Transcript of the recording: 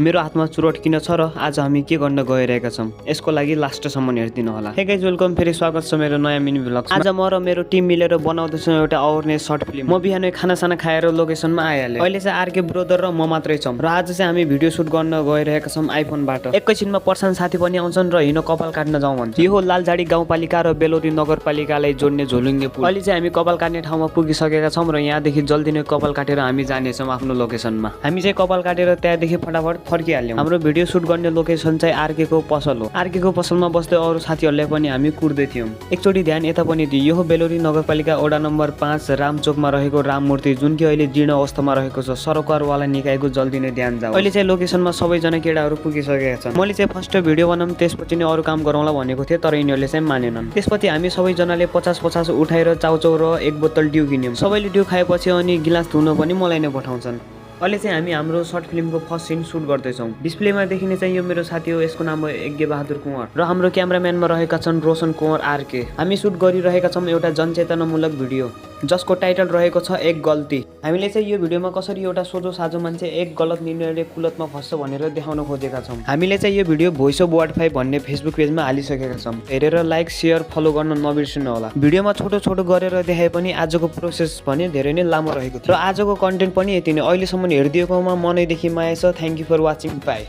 मेरो हातमा चुरोट किन छ र आज हामी के गर्न गइरहेका छौं यसको लागि लास्टसम्म हेर्दिनु होला। हे गाइज वेलकम, फेरि स्वागत छ मेरो नयाँ मिनी भ्लग। आज म र मेरो टिम मिलेर बनाउँदै छौं एउटा अवेरनेस सर्ट फिल्म। म बिहानै खानासाना खाएर लोकेसनमा आइहालेँ। अहिले चाहिँ आरके ब्रदर र म मात्रै छौं र आज चाहिँ हामी भिडियो सुट गर्न गइरहेका छौं आइफोनबाट। एकैछिनमा पर्सन साथी पनि आउँछन् र हिँडो कपाल काट्न जाउँ भन्छ। यो हो लालझाडी गाउँपालिका र बेलोरी नगरपालिकालाई जोड्ने झोलुङ्गे पुल। अहिले चाहिँ हामी कपाल काट्ने ठाउँमा पुगिसकेका छौं र यहाँदेखि जल्दी नै कपाल काटेर हामी जानेछौं आफ्नो लोकेसनमा। हामी चाहिँ कपाल काटेर त्यहाँदेखि फटाफट फर्किहाल्यौं। हाम्रो भिडियो सुट गर्ने लोकेसन चाहिँ आरके को पसल हो। आरके को पसलमा बस्दै अरू साथीहरुलाई पनि हामी कुर्दै थियौं। एकचोटी ध्यान यता पनि दियो। यो हो बेलोरी नगरपालिका वडा नम्बर 5 रामचोकमा रहेको राम मूर्ति, जुन कि अहिले जीर्ण अवस्थामा रहेको छ। सरकारवाला निकायको जल्दी नै ध्यान जाऊ। अहिले चाहिँ लोकेसनमा सबैजना केटाहरू पुगिसकेका छन्। मैले चाहिँ फर्स्ट भिडियो बनाऊँ त्यसपछि नै अरू काम गरौँला भनेको थिएँ, तर यिनीहरूले चाहिँ मानेनन्। त्यसपछि हामी सबैजनाले 50-50 उठाएर चाउचाउ र एक बोतल ड्यू किन्यौं। सबैले ड्यू खाएपछि अनि गिलास धुन पनि मलाई नै पठाउँछन्। अहिले चाहिँ हामी हाम्रो सर्ट फिल्मको फर्स्ट सिन सुट गर्दैछौँ। डिस्प्लेमा देखिने चाहिँ यो मेरो साथी हो, यसको नाम हो यज्ञ बहादुर कुँवर र हाम्रो क्यामेराम्यानमा रहेका छन् रोशन कुँवर आरके। हामी सुट गरिरहेका छौँ एउटा जनचेतनामूलक भिडियो जसको टाइटल रहेको छ एक गल्ती। हामीले चाहिँ यो भिडियोमा कसरी एउटा सोझो साझो मान्छे एक गलत निर्णयले कुलतमा फस्छ भनेर देखाउन खोजेका छौँ। हामीले चाहिँ यो भिडियो भोइस अफ वार्ड 5 भन्ने फेसबुक पेजमा हालिसकेका छौँ। हेरेर लाइक शेयर फलो गर्न नबिर्सिनु होला। भिडियोमा छोटो छोटो गरेर देखाए पनि आजको प्रोसेस भने धेरै नै लामो रहेको थियो र आजको कन्टेन्ट पनि यति नै। अहिलेसम्म हेरिदिएकोमा मनैदेखि माया छ। Thank you for watching, by.